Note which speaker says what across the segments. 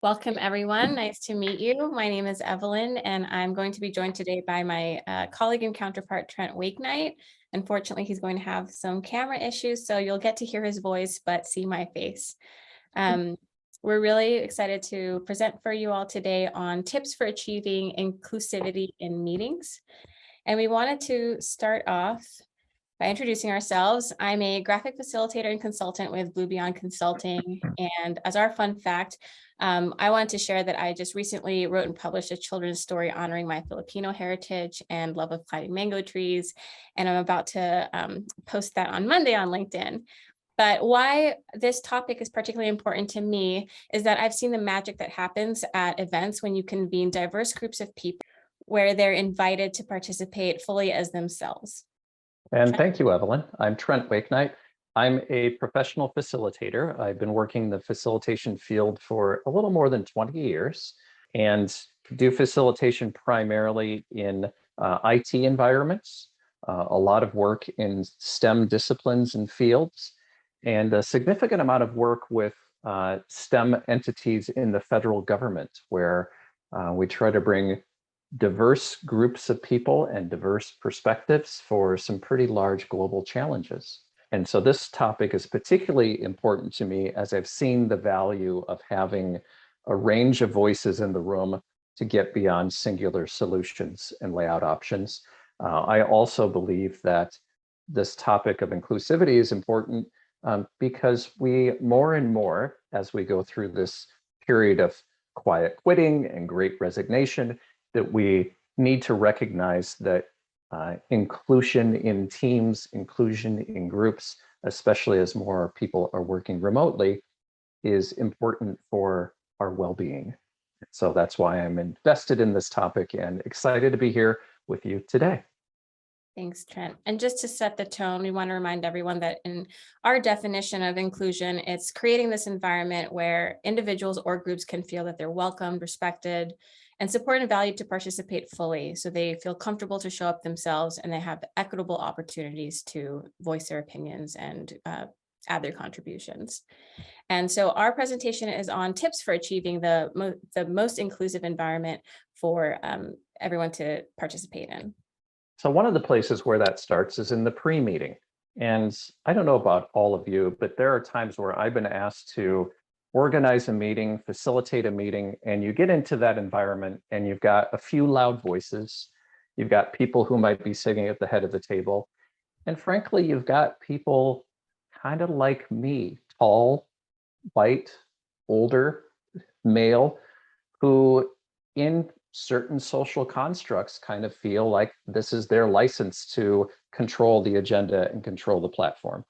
Speaker 1: Welcome, everyone. Nice to meet you. My name is Evelyn, and I'm going to be joined today by my colleague and counterpart, Trent Wakenight. Unfortunately, he's going to have some camera issues, so you'll get to hear his voice, but see my face. Um, we're really excited to present for you all today on tips for achieving inclusivity in meetings. And we wanted to start off by introducing ourselves. I'm a graphic facilitator and consultant with Blue Beyond Consulting. And as our fun fact, I wanted to share that I just recently wrote and published a children's story honoring my Filipino heritage and love of climbing mango trees. And I'm about to post that on Monday on LinkedIn. But why this topic is particularly important to me is that I've seen the magic that happens at events when you convene diverse groups of people where they're invited to participate fully as themselves.
Speaker 2: And thank you, Evelyn. I'm Trent Wakenight. I'm a professional facilitator. I've been working in the facilitation field for a little more than 20 years and do facilitation primarily in IT environments, a lot of work in STEM disciplines and fields, and a significant amount of work with STEM entities in the federal government, where we try to bring diverse groups of people and diverse perspectives for some pretty large global challenges. And so this topic is particularly important to me as I've seen the value of having a range of voices in the room to get beyond singular solutions and layout options. I also believe that this topic of inclusivity is important because we more and more, as we go through this period of quiet quitting and great resignation, that we need to recognize that inclusion in teams, inclusion in groups, especially as more people are working remotely, is important for our well-being. So that's why I'm invested in this topic and excited to be here with you today.
Speaker 1: Thanks, Trent. And just to set the tone, we want to remind everyone that in our definition of inclusion, it's creating this environment where individuals or groups can feel that they're welcomed, respected, and supported and valued to participate fully. So they feel comfortable to show up themselves and they have equitable opportunities to voice their opinions and add their contributions. And so our presentation is on tips for achieving the most inclusive environment for everyone to participate in.
Speaker 2: So one of the places where that starts is in the pre-meeting. And I don't know about all of you, but there are times where I've been asked to organize a meeting, facilitate a meeting, and you get into that environment and you've got a few loud voices. You've got people who might be sitting at the head of the table. And frankly, you've got people kind of like me, tall, white, older, male, who in certain social constructs kind of feel like this is their license to control the agenda and control the platform.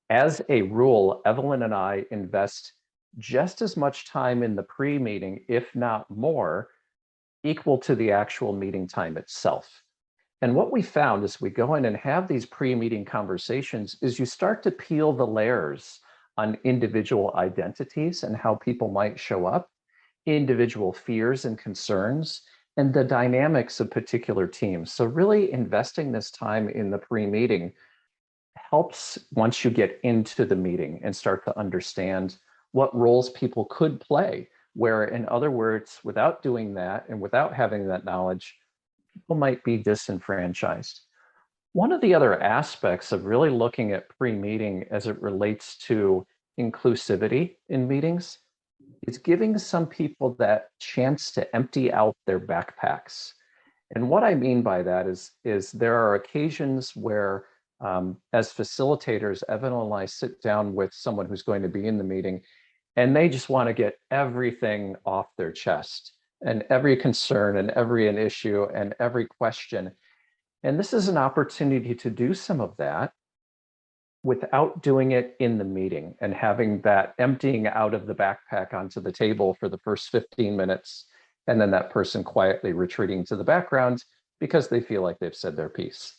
Speaker 2: As a rule, Evelyn and I invest just as much time in the pre-meeting, if not more, equal to the actual meeting time itself. And what we found as we go in and have these pre-meeting conversations is you start to peel the layers on individual identities and how people might show up, individual fears and concerns, and the dynamics of particular teams. So really investing this time in the pre-meeting helps once you get into the meeting and start to understand what roles people could play, where in other words, without doing that and without having that knowledge, people might be disenfranchised. One of the other aspects of really looking at pre-meeting as it relates to inclusivity in meetings is giving some people that chance to empty out their backpacks. And what I mean by that is there are occasions where as facilitators, Evan and I sit down with someone who's going to be in the meeting and they just want to get everything off their chest and every concern and every an issue and every question. And this is an opportunity to do some of that without doing it in the meeting and having that emptying out of the backpack onto the table for the first 15 minutes, and then that person quietly retreating to the background because they feel like they've said their piece.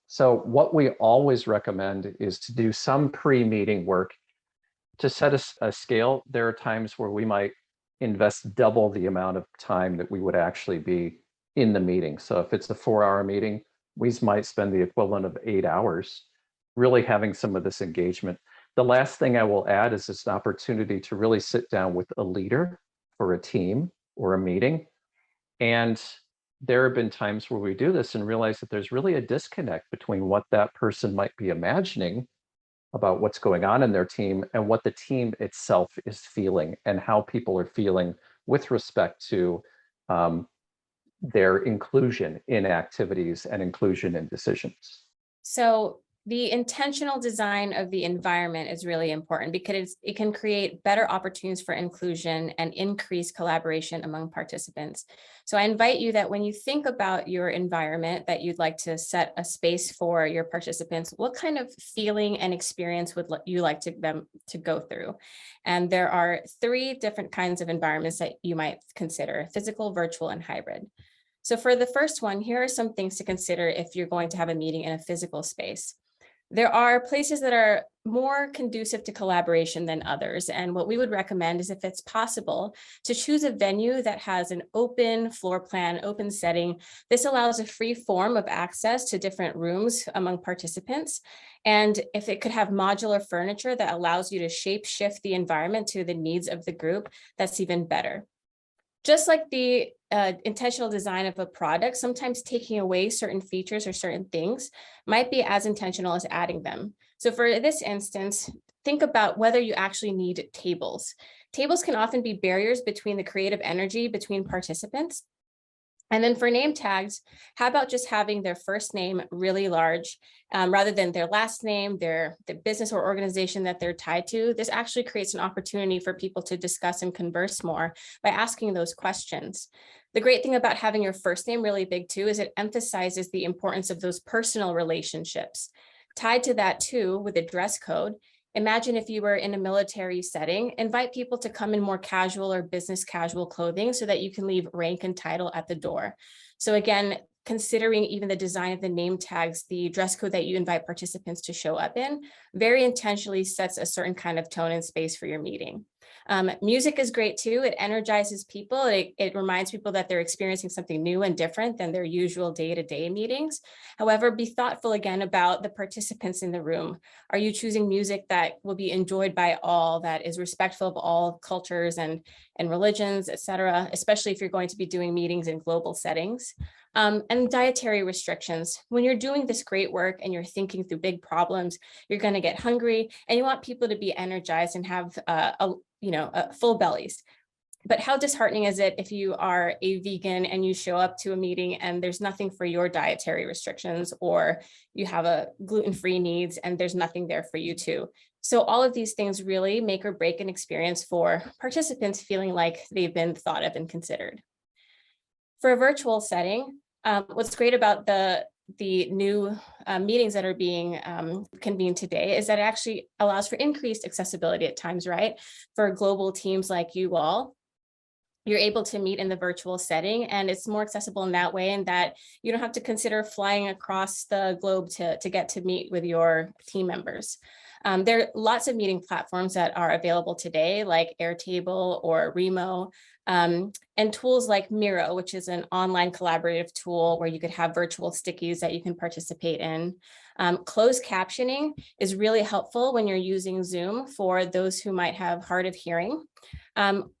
Speaker 2: So what we always recommend is to do some pre-meeting work to set a scale. There are times where we might invest double the amount of time that we would actually be in the meeting. So if it's a 4-hour meeting, we might spend the equivalent of 8 hours really having some of this engagement. The last thing I will add is it's an opportunity to really sit down with a leader for a team or a meeting. And there have been times where we do this and realize that there's really a disconnect between what that person might be imagining about what's going on in their team and what the team itself is feeling and how people are feeling with respect to their inclusion in activities and inclusion in decisions.
Speaker 1: So the intentional design of the environment is really important because it can create better opportunities for inclusion and increase collaboration among participants. So I invite you that when you think about your environment that you'd like to set a space for your participants, what kind of feeling and experience would you like them to go through? And there are 3 different kinds of environments that you might consider: physical, virtual, and hybrid. So for the first one, here are some things to consider if you're going to have a meeting in a physical space. There are places that are more conducive to collaboration than others. And what we would recommend is, if it's possible, to choose a venue that has an open floor plan, open setting. This allows a free form of access to different rooms among participants. And if it could have modular furniture that allows you to shape shift the environment to the needs of the group, that's even better. Just like the intentional design of a product, sometimes taking away certain features or certain things might be as intentional as adding them. So for this instance, think about whether you actually need tables. Tables can often be barriers between the creative energy between participants. And then for name tags, how about just having their first name really large rather than their last name, the business or organization that they're tied to? This actually creates an opportunity for people to discuss and converse more by asking those questions. The great thing about having your first name really big too is it emphasizes the importance of those personal relationships. Tied to that too, with a dress code, imagine if you were in a military setting, invite people to come in more casual or business casual clothing so that you can leave rank and title at the door. So again, considering even the design of the name tags, the dress code that you invite participants to show up in very intentionally sets a certain kind of tone and space for your meeting. Music is great too. It energizes people. It reminds people that they're experiencing something new and different than their usual day-to-day meetings. However, be thoughtful again about the participants in the room. Are you choosing music that will be enjoyed by all, that is respectful of all cultures and religions, et cetera, especially if you're going to be doing meetings in global settings? And dietary restrictions. When you're doing this great work and you're thinking through big problems, you're going to get hungry and you want people to be energized and have full bellies. But how disheartening is it if you are a vegan and you show up to a meeting and there's nothing for your dietary restrictions, or you have a gluten-free needs and there's nothing there for you too? So all of these things really make or break an experience for participants feeling like they've been thought of and considered. For a virtual setting, what's great about the new meetings that are being convened today is that it actually allows for increased accessibility at times, right? For global teams like you all, you're able to meet in the virtual setting, and it's more accessible in that way, and that you don't have to consider flying across the globe to get to meet with your team members. There are lots of meeting platforms that are available today, like Airtable or Remo, and tools like Miro, which is an online collaborative tool where you could have virtual stickies that you can participate in. Closed captioning is really helpful when you're using Zoom for those who might have hard of hearing.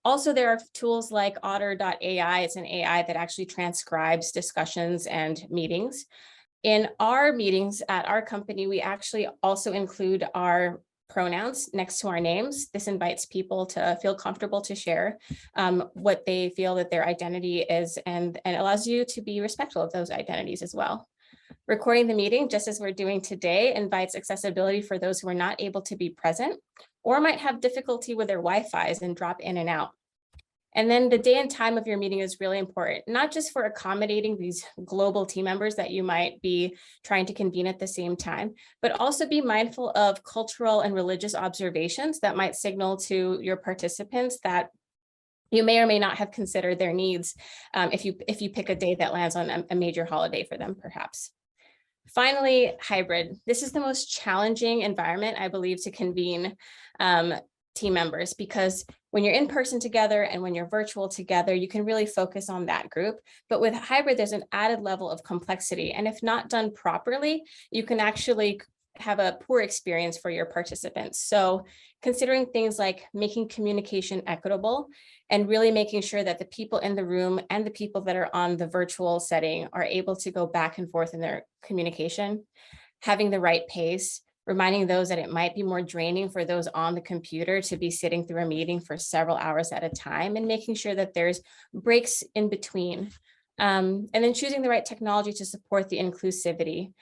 Speaker 1: Also, there are tools like Otter.ai. It's an AI that actually transcribes discussions and meetings. In our meetings at our company, we actually also include our pronouns next to our names. This invites people to feel comfortable to share what they feel that their identity is, and allows you to be respectful of those identities as well. Recording the meeting, just as we're doing today, invites accessibility for those who are not able to be present or might have difficulty with their Wi-Fi's and drop in and out. And then the day and time of your meeting is really important, not just for accommodating these global team members that you might be trying to convene at the same time, but also be mindful of cultural and religious observations that might signal to your participants that you may or may not have considered their needs if you pick a day that lands on a major holiday for them, perhaps. Finally, hybrid. This is the most challenging environment, I believe, to convene team members, because when you're in person together and when you're virtual together, you can really focus on that group. But with hybrid, there's an added level of complexity. And if not done properly, you can actually have a poor experience for your participants. So considering things like making communication equitable and really making sure that the people in the room and the people that are on the virtual setting are able to go back and forth in their communication, having the right pace, reminding those that it might be more draining for those on the computer to be sitting through a meeting for several hours at a time, and making sure that there's breaks in between. And then choosing the right technology to support the inclusivity.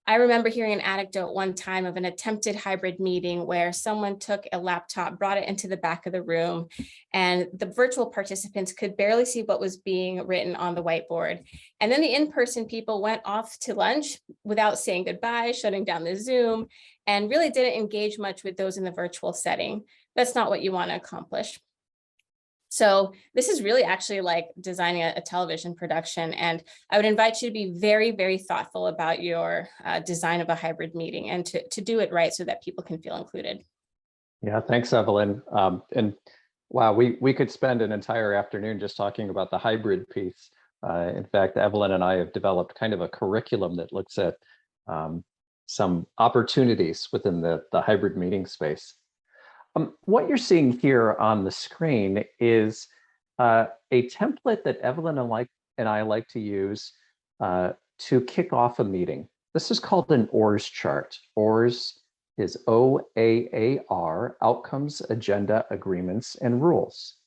Speaker 1: I remember hearing an anecdote one time of an attempted hybrid meeting where someone took a laptop, brought it into the back of the room, and the virtual participants could barely see what was being written on the whiteboard. And then the in-person people went off to lunch without saying goodbye, shutting down the Zoom, and really didn't engage much with those in the virtual setting. That's not what you want to accomplish. So this is really actually like designing a television production. And I would invite you to be very, very thoughtful about your design of a hybrid meeting and to do it right so that people can feel included.
Speaker 2: Yeah, thanks, Evelyn. And wow, we could spend an entire afternoon just talking about the hybrid piece. In fact, Evelyn and I have developed kind of a curriculum that looks at some opportunities within the hybrid meeting space. What you're seeing here on the screen is a template that Evelyn and I like to use to kick off a meeting. This is called an OARS chart. OARS is OAAR, Outcomes, Agenda, Agreements, and Rules.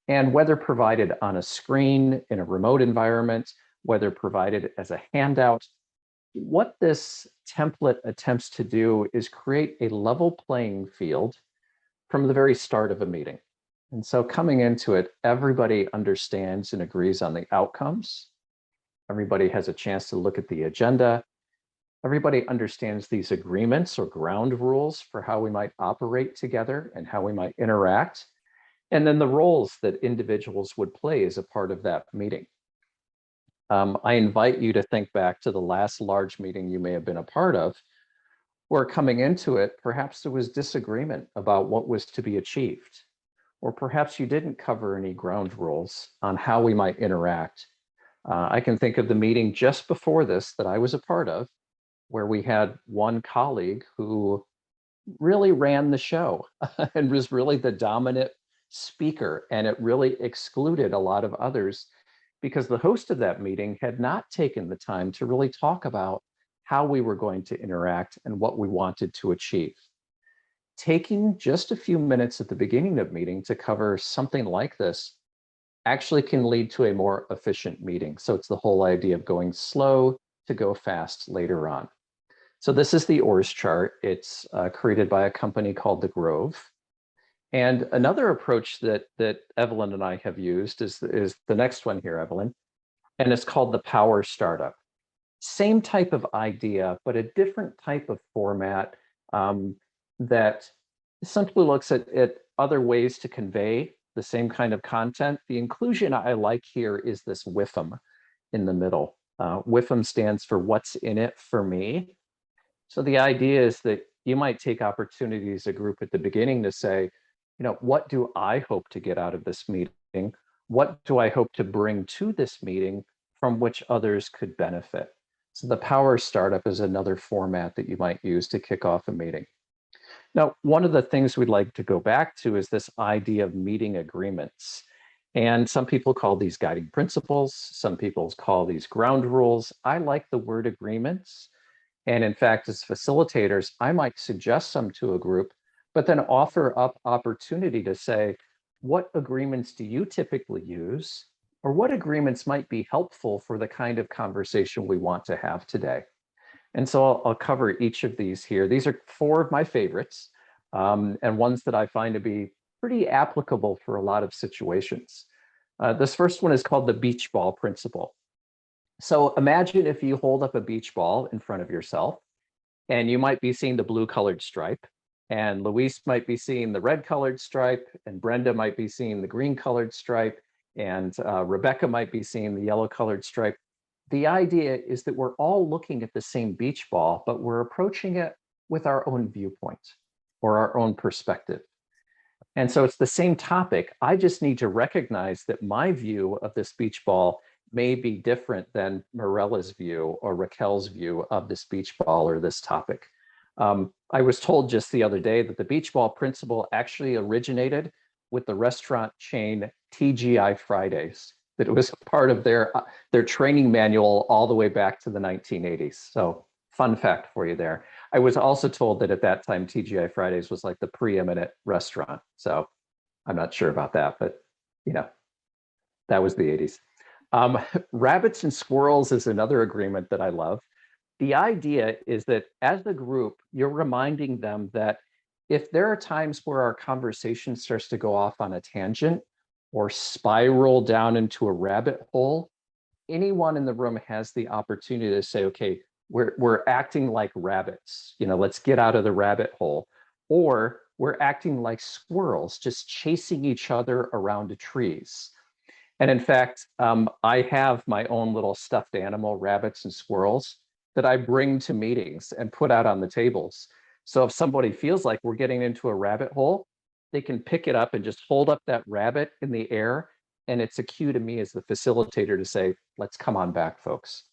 Speaker 2: And whether provided on a screen, in a remote environment, whether provided as a handout, what this template attempts to do is create a level playing field from the very start of a meeting. And so coming into it, everybody understands and agrees on the outcomes. Everybody has a chance to look at the agenda. Everybody understands these agreements or ground rules for how we might operate together and how we might interact. And then the roles that individuals would play as a part of that meeting. I invite you to think back to the last large meeting you may have been a part of, where coming into it, perhaps there was disagreement about what was to be achieved, or perhaps you didn't cover any ground rules on how we might interact. I can think of the meeting just before this that I was a part of, where we had one colleague who really ran the show and was really the dominant speaker, and it really excluded a lot of others because the host of that meeting had not taken the time to really talk about how we were going to interact and what we wanted to achieve. Taking just a few minutes at the beginning of meeting to cover something like this actually can lead to a more efficient meeting. So it's the whole idea of going slow to go fast later on. So this is the OARS chart. It's created by a company called The Grove. And another approach that Evelyn and I have used is the next one here, Evelyn, and it's called the Power Startup. Same type of idea, but a different type of format that simply looks at other ways to convey the same kind of content. The inclusion I like here is this WIFM in the middle. WIFM stands for what's in it for me. So the idea is that you might take opportunities as a group at the beginning to say, what do I hope to get out of this meeting? What do I hope to bring to this meeting from which others could benefit? So the Power Startup is another format that you might use to kick off a meeting. Now, one of the things we'd like to go back to is this idea of meeting agreements. And some people call these guiding principles. Some people call these ground rules. I like the word agreements. And in fact, as facilitators, I might suggest some to a group, but then offer up opportunity to say, what agreements do you typically use? Or what agreements might be helpful for the kind of conversation we want to have today? And so I'll cover each of these here. These are 4 of my favorites and ones that I find to be pretty applicable for a lot of situations. This first one is called the beach ball principle. So imagine if you hold up a beach ball in front of yourself, and you might be seeing the blue colored stripe, and Luis might be seeing the red colored stripe, and Brenda might be seeing the green colored stripe, and Rebecca might be seeing the yellow colored stripe. The idea is that we're all looking at the same beach ball, but we're approaching it with our own viewpoint or our own perspective. And so it's the same topic. I just need to recognize that my view of this beach ball may be different than Morella's view or Raquel's view of this beach ball or this topic. I was told just the other day that the beach ball principle actually originated with the restaurant chain TGI Fridays, that it was part of their training manual all the way back to the 1980s. So fun fact for you there. I was also told that at that time, TGI Fridays was like the preeminent restaurant. So I'm not sure about that, but you know, that was the 80s. Rabbits and squirrels is another agreement that I love. The idea is that as a group, you're reminding them that if there are times where our conversation starts to go off on a tangent or spiral down into a rabbit hole, anyone in the room has the opportunity to say, okay, we're acting like rabbits, let's get out of the rabbit hole. Or we're acting like squirrels, just chasing each other around the trees. And in fact, I have my own little stuffed animal, rabbits and squirrels, that I bring to meetings and put out on the tables. So if somebody feels like we're getting into a rabbit hole, they can pick it up and just hold up that rabbit in the air. And it's a cue to me as the facilitator to say, let's come on back, folks.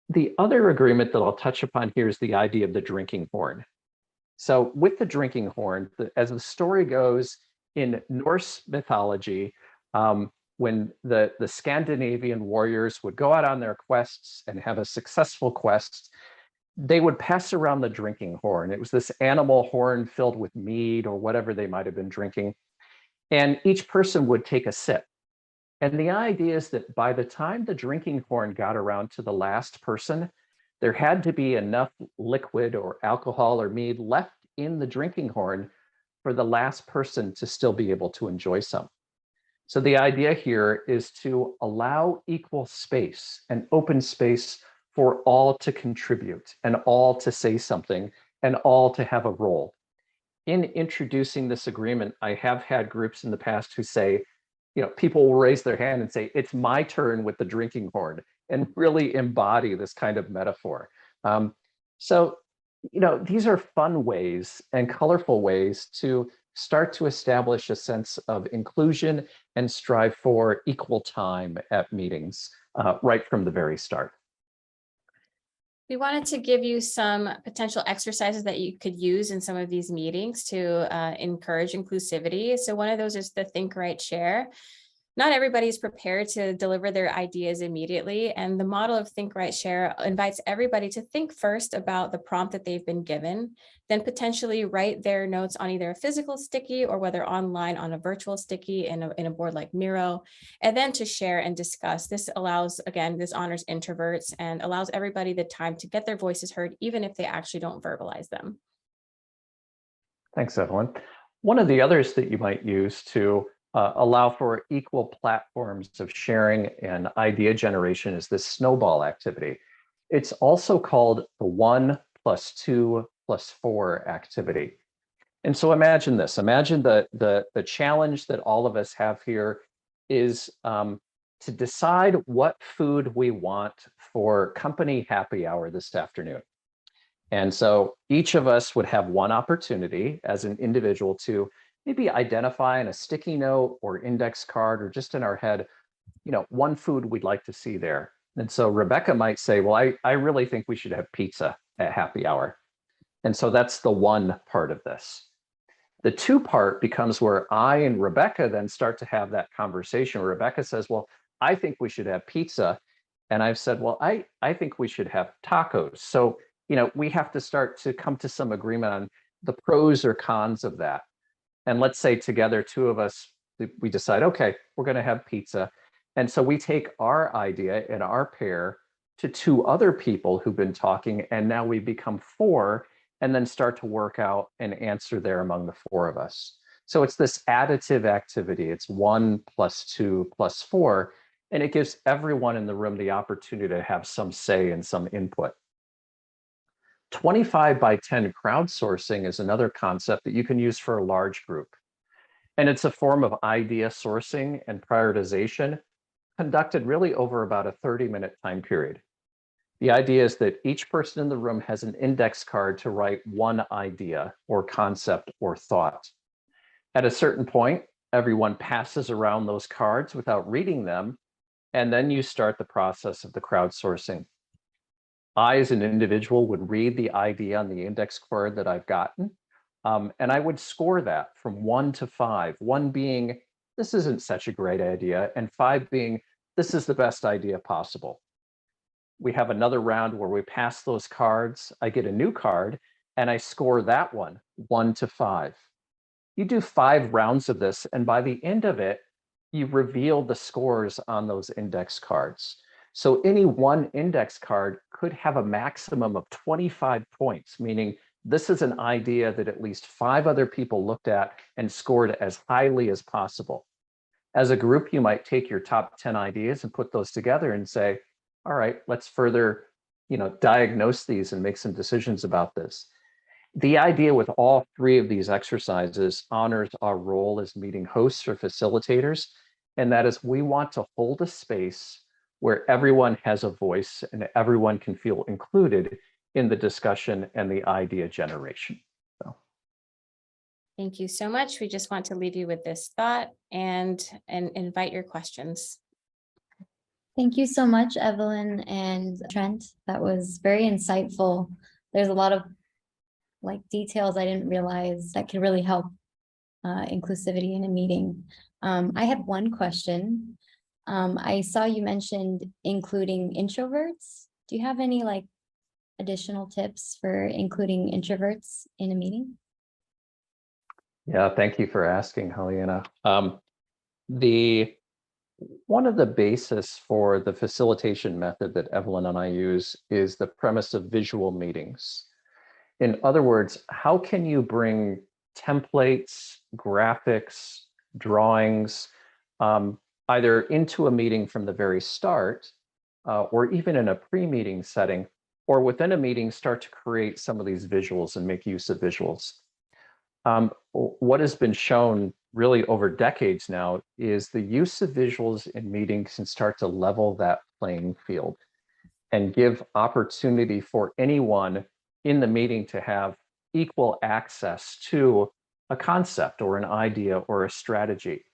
Speaker 2: The other agreement that I'll touch upon here is the idea of the drinking horn. So with the drinking horn, as the story goes in Norse mythology, when the Scandinavian warriors would go out on their quests and have a successful quest, they would pass around the drinking horn. It was this animal horn filled with mead or whatever they might have been drinking. And each person would take a sip. And the idea is that by the time the drinking horn got around to the last person, there had to be enough liquid or alcohol or mead left in the drinking horn for the last person to still be able to enjoy some. So the idea here is to allow equal space and open space for all to contribute and all to say something and all to have a role. In introducing this agreement, I have had groups in the past who say, people will raise their hand and say, it's my turn with the drinking horn, and really embody this kind of metaphor. So, these are fun ways and colorful ways to start to establish a sense of inclusion and strive for equal time at meetings right from the very start.
Speaker 1: We wanted to give you some potential exercises that you could use in some of these meetings to encourage inclusivity. So one of those is the think, write, share. Not everybody is prepared to deliver their ideas immediately. And the model of think, write, share invites everybody to think first about the prompt that they've been given, then potentially write their notes on either a physical sticky or whether online on a virtual sticky in a board like Miro, and then to share and discuss. This allows, again, this honors introverts and allows everybody the time to get their voices heard, even if they actually don't verbalize them.
Speaker 2: Thanks, Evelyn. One of the others that you might use to allow for equal platforms of sharing and idea generation is this snowball activity. It's also called the 1+2+4 activity. And so imagine this, imagine the challenge that all of us have here is to decide what food we want for company happy hour this afternoon. And so each of us would have one opportunity as an individual to maybe identify in a sticky note or index card or just in our head, one food we'd like to see there. And so Rebecca might say, well, I really think we should have pizza at happy hour. And so that's the one part of this. The two part becomes where I and Rebecca then start to have that conversation. Rebecca says, well, I think we should have pizza. And I've said, well, I think we should have tacos. So, we have to start to come to some agreement on the pros or cons of that. And let's say together, two of us, we decide, okay, we're going to have pizza. And so we take our idea and our pair to two other people who've been talking, and now we become four, and then start to work out an answer there among the four of us. So it's this additive activity. It's 1+2+4, and it gives everyone in the room the opportunity to have some say and some input. 25×10 crowdsourcing is another concept that you can use for a large group. And it's a form of idea sourcing and prioritization conducted really over about a 30-minute time period. The idea is that each person in the room has an index card to write one idea or concept or thought. At a certain point, everyone passes around those cards without reading them, and then you start the process of the crowdsourcing. I, as an individual, would read the ID on the index card that I've gotten, and I would score that from 1 to 5, 1 being, this isn't such a great idea, and 5 being, this is the best idea possible. We have another round where we pass those cards. I get a new card, and I score that one 1 to 5. You do 5 rounds of this, and by the end of it, you reveal the scores on those index cards. So any one index card could have a maximum of 25 points, meaning this is an idea that at least 5 other people looked at and scored as highly as possible. As a group, you might take your top 10 ideas and put those together and say, all right, let's further, diagnose these and make some decisions about this. The idea with all 3 of these exercises honors our role as meeting hosts or facilitators, and that is we want to hold a space where everyone has a voice and everyone can feel included in the discussion and the idea generation. So.
Speaker 1: Thank you so much. We just want to leave you with this thought and invite your questions.
Speaker 3: Thank you so much, Evelyn and Trent. That was very insightful. There's a lot of details I didn't realize that could really help inclusivity in a meeting. I had one question. I saw you mentioned including introverts. Do you have any additional tips for including introverts in a meeting?
Speaker 2: Yeah, thank you for asking, Helena. One of the basis for the facilitation method that Evelyn and I use is the premise of visual meetings. In other words, how can you bring templates, graphics, drawings, either into a meeting from the very start, or even in a pre-meeting setting, or within a meeting, start to create some of these visuals and make use of visuals. What has been shown really over decades now is the use of visuals in meetings can start to level that playing field and give opportunity for anyone in the meeting to have equal access to a concept or an idea or a strategy.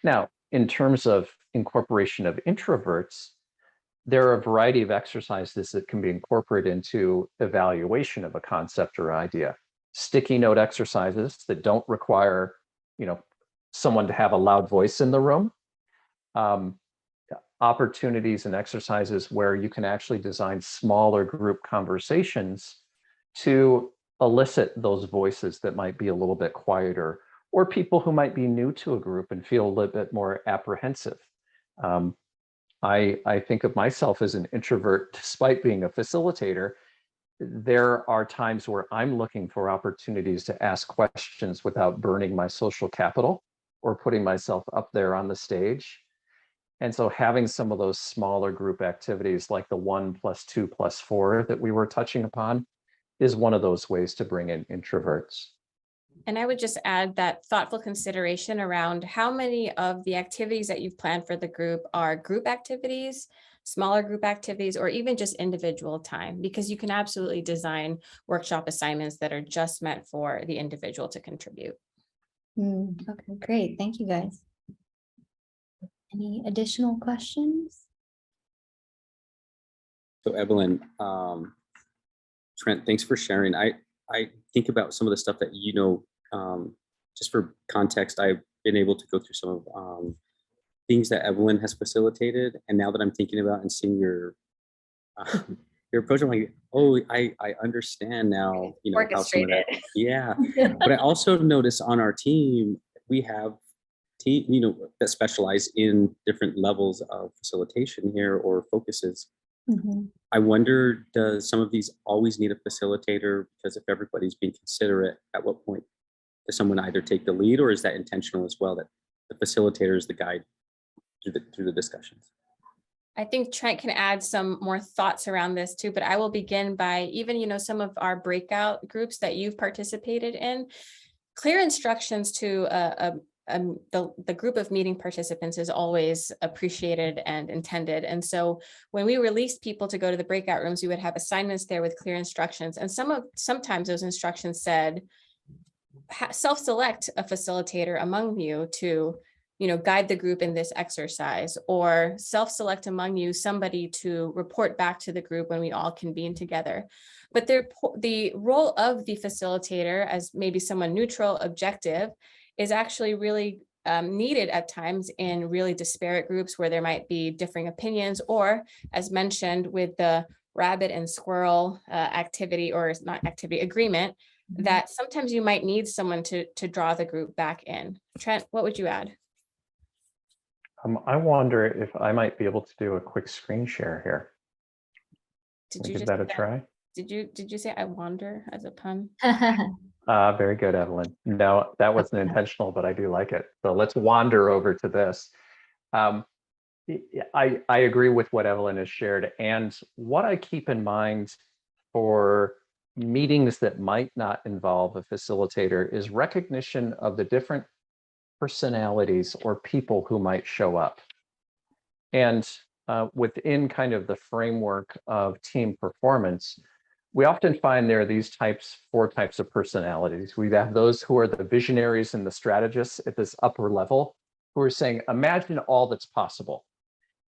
Speaker 2: Now, in terms of incorporation of introverts, there are a variety of exercises that can be incorporated into evaluation of a concept or idea. Sticky note exercises that don't require, someone to have a loud voice in the room. Opportunities and exercises where you can actually design smaller group conversations to elicit those voices that might be a little bit quieter, or people who might be new to a group and feel a little bit more apprehensive. I think of myself as an introvert, despite being a facilitator. There are times where I'm looking for opportunities to ask questions without burning my social capital or putting myself up there on the stage. And so having some of those smaller group activities like the 1+2+4 that we were touching upon is one of those ways to bring in introverts.
Speaker 1: And I would just add that thoughtful consideration around how many of the activities that you've planned for the group are group activities, smaller group activities, or even just individual time, because you can absolutely design workshop assignments that are just meant for the individual to contribute.
Speaker 3: Okay, great. Thank you, guys. Any additional questions?
Speaker 4: So Evelyn, Trent, thanks for sharing. I think about some of the stuff that just for context, I've been able to go through some of things that Evelyn has facilitated, and now that I'm thinking about and seeing your approach, I'm like, oh, I understand now. How some of that, yeah. But I also notice on our team we have that specialize in different levels of facilitation here or focuses. I wonder, does some of these always need a facilitator? Because if everybody's being considerate, at what point does someone either take the lead, or is that intentional as well, that the facilitator is the guide through the discussions?
Speaker 1: I think Trent can add some more thoughts around this too, but I will begin by even, some of our breakout groups that you've participated in. Clear instructions to the group of meeting participants is always appreciated and intended. And so when we released people to go to the breakout rooms, we would have assignments there with clear instructions. And sometimes those instructions said, self-select a facilitator among you to guide the group in this exercise, or self-select among you somebody to report back to the group when we all convene together. But the role of the facilitator as maybe someone neutral, objective, is actually really needed at times in really disparate groups where there might be differing opinions, or as mentioned with the rabbit and squirrel activity, or not activity, agreement, that sometimes you might need someone to draw the group back in. Trent, what would you add?
Speaker 2: I wonder if I might be able to do a quick screen share here.
Speaker 1: Did you
Speaker 2: Give
Speaker 1: just
Speaker 2: that a try?
Speaker 1: Did you say I wander as a pun?
Speaker 2: Very good, Evelyn. No, that wasn't intentional, but I do like it. So let's wander over to this. I agree with what Evelyn has shared. And what I keep in mind for meetings that might not involve a facilitator is recognition of the different personalities or people who might show up. And within kind of the framework of team performance, we often find there are these four types of personalities. We have those who are the visionaries and the strategists at this upper level, who are saying, imagine all that's possible.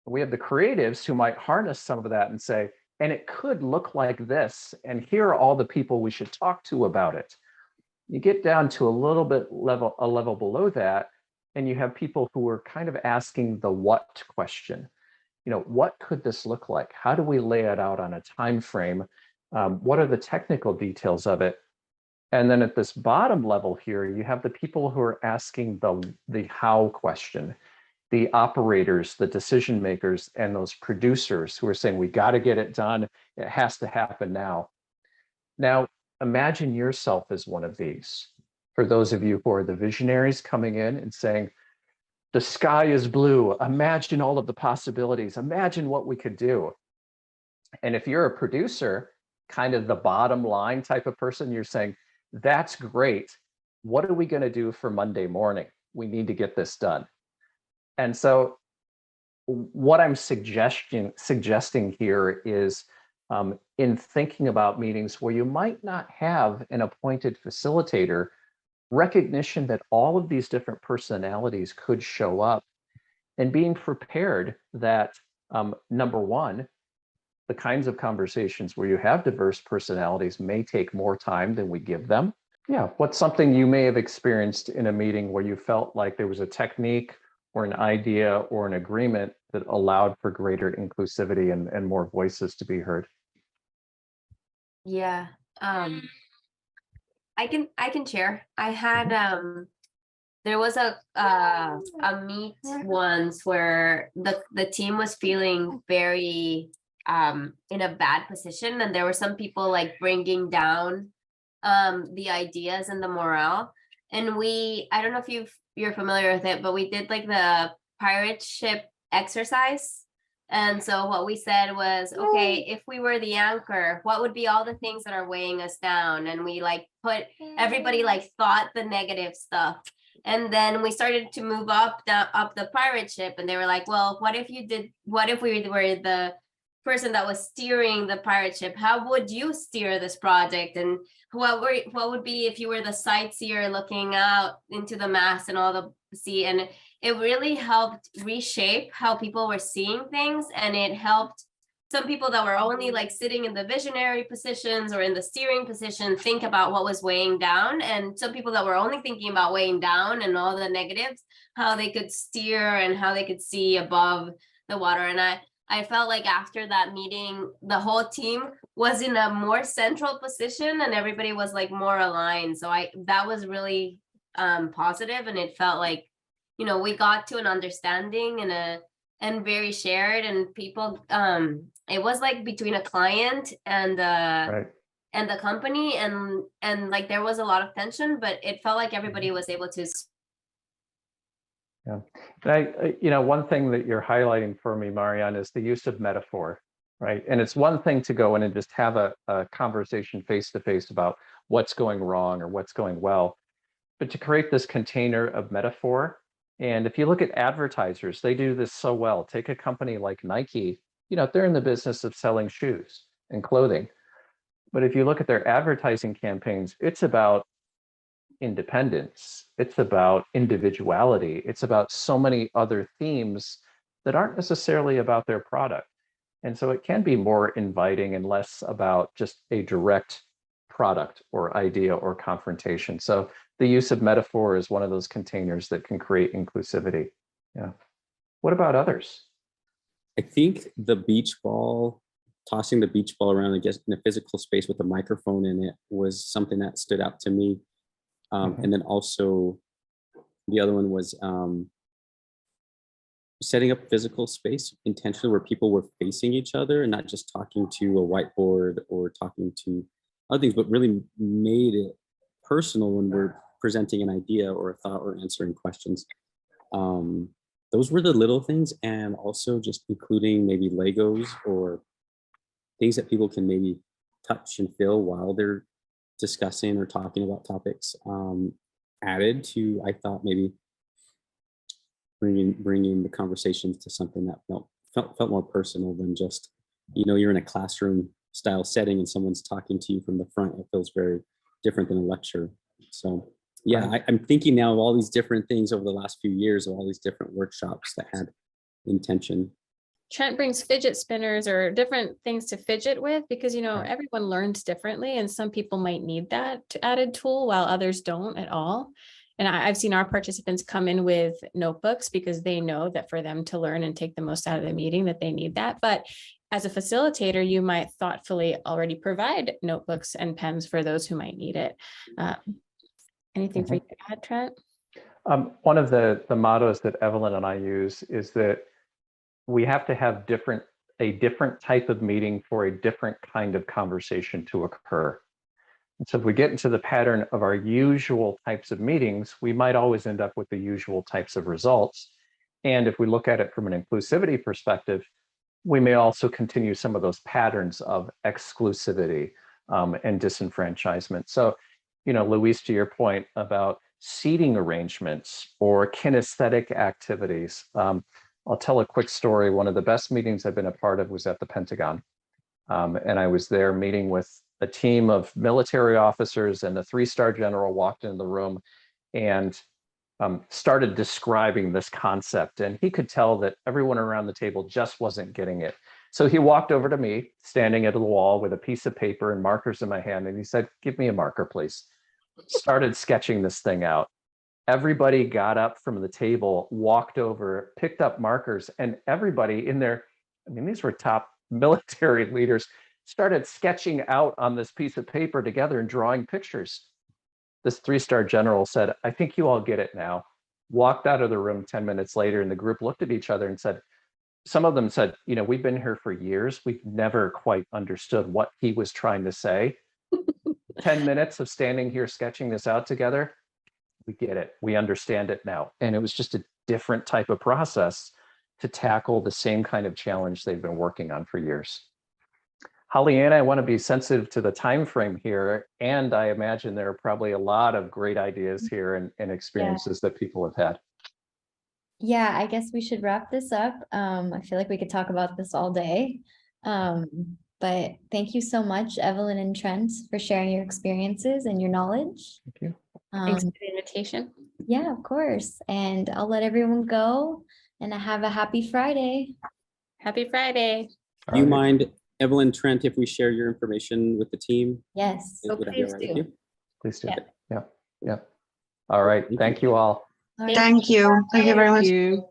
Speaker 2: We have the creatives who might harness some of that and say, and it could look like this, and here are all the people we should talk to about it. You get down to a level below that, and you have people who are kind of asking the what question. What could this look like? How do we lay it out on a time frame? What are the technical details of it? And then at this bottom level here, you have the people who are asking the how question, the operators, the decision makers, and those producers who are saying, we got to get it done. It has to happen now. Now, imagine yourself as one of these. For those of you who are the visionaries coming in and saying, the sky is blue. Imagine all of the possibilities. Imagine what we could do. And if you're a producer, kind of the bottom line type of person, you're saying, that's great. What are we going to do for Monday morning? We need to get this done. And so what I'm suggesting here is in thinking about meetings where you might not have an appointed facilitator, recognition that all of these different personalities could show up, and being prepared that number one, the kinds of conversations where you have diverse personalities may take more time than we give them. Yeah, what's something you may have experienced in a meeting where you felt like there was a technique or an idea or an agreement that allowed for greater inclusivity and more voices to be heard?
Speaker 5: Yeah, I can share. I had there was a meet once where the team was feeling very in a bad position, and there were some people like bringing down the ideas and the morale. And I don't know if you're familiar with it, but we did like the pirate ship exercise. And so what we said was, okay, if we were the anchor, what would be all the things that are weighing us down? And we like everybody like thought the negative stuff. And then we started to move up the pirate ship, and they were like, well, what if we were the person that was steering the pirate ship? How would you steer this project? And what would be if you were the sightseer looking out into the mast and all the sea? And it really helped reshape how people were seeing things, and it helped some people that were only like sitting in the visionary positions or in the steering position think about what was weighing down, and some people that were only thinking about weighing down and all the negatives, how they could steer and how they could see above the water. And I felt like after that meeting, the whole team was in a more central position and everybody was like more aligned. So that was really positive, and it felt like, we got to an understanding and very shared, and people, it was like between a client and
Speaker 2: Right.
Speaker 5: and the company, and like there was a lot of tension, but it felt like everybody was able to.
Speaker 2: Yeah. And one thing that you're highlighting for me, Marianne, is the use of metaphor, right? And it's one thing to go in and just have a conversation face to face about what's going wrong or what's going well, but to create this container of metaphor. And if you look at advertisers, they do this so well. Take a company like Nike, they're in the business of selling shoes and clothing. But if you look at their advertising campaigns, it's about independence. It's about individuality. It's about so many other themes that aren't necessarily about their product. And so it can be more inviting and less about just a direct product or idea or confrontation. So the use of metaphor is one of those containers that can create inclusivity. Yeah. What about others?
Speaker 4: I think the beach ball, tossing the beach ball around, I guess, in a physical space with a microphone in it was something that stood out to me. And then also the other one was setting up physical space intentionally where people were facing each other and not just talking to a whiteboard or talking to other things, but really made it personal when we're presenting an idea or a thought or answering questions. Those were the little things, and also just including maybe Legos or things that people can maybe touch and feel while they're discussing or talking about topics, added to, I thought, maybe bringing the conversations to something that felt more personal than just, you're in a classroom style setting and someone's talking to you from the front. It feels very different than a lecture. So yeah,
Speaker 2: Right.
Speaker 4: I'm thinking now of all these different things over the last few years, of all these different workshops that had intention.
Speaker 1: Trent brings fidget spinners or different things to fidget with because,
Speaker 2: Right.
Speaker 1: everyone learns differently and some people might need that added tool while others don't at all. And I've seen our participants come in with notebooks because they know that for them to learn and take the most out of the meeting that they need that. But as a facilitator, you might thoughtfully already provide notebooks and pens for those who might need it. Anything for you to add, Trent?
Speaker 2: One of the mottos that Evelyn and I use is that we have to have a different type of meeting for a different kind of conversation to occur. And so if we get into the pattern of our usual types of meetings, we might always end up with the usual types of results. And if we look at it from an inclusivity perspective, we may also continue some of those patterns of exclusivity and disenfranchisement. So, Luis, to your point about seating arrangements or kinesthetic activities, I'll tell a quick story. One of the best meetings I've been a part of was at the Pentagon. And I was there meeting with a team of military officers, and a 3-star general walked into the room and started describing this concept. And he could tell that everyone around the table just wasn't getting it. So he walked over to me, standing at the wall with a piece of paper and markers in my hand. And he said, "Give me a marker, please." Started sketching this thing out. Everybody got up from the table, walked over, picked up markers, and everybody in there, these were top military leaders, started sketching out on this piece of paper together and drawing pictures. This 3-star general said, "I think you all get it now." Walked out of the room 10 minutes later, and the group looked at each other and said, some of them said, "We've been here for years. We've never quite understood what he was trying to say. 10 minutes of standing here sketching this out together, we get it. We understand it now." And it was just a different type of process to tackle the same kind of challenge they've been working on for years. Holly Ann, I want to be sensitive to the time frame here, and I imagine there are probably a lot of great ideas here and experiences that people have had.
Speaker 3: Yeah, I guess we should wrap this up. I feel like we could talk about this all day. But thank you so much, Evelyn and Trent, for sharing your experiences and your knowledge.
Speaker 2: Thank you.
Speaker 1: Thanks for the invitation.
Speaker 3: Yeah, of course. And I'll let everyone go and have a happy Friday.
Speaker 1: Happy Friday.
Speaker 4: Do you mind, Evelyn, Trent, if we share your information with the team?
Speaker 3: Yes.
Speaker 1: Oh,
Speaker 4: Would that be
Speaker 1: please
Speaker 4: all right with
Speaker 1: do.
Speaker 4: you?
Speaker 2: Please do.
Speaker 1: Yeah.
Speaker 2: Yeah. All right. Thank you all.
Speaker 3: All right.
Speaker 6: Thank you. Thank you very much.
Speaker 7: you.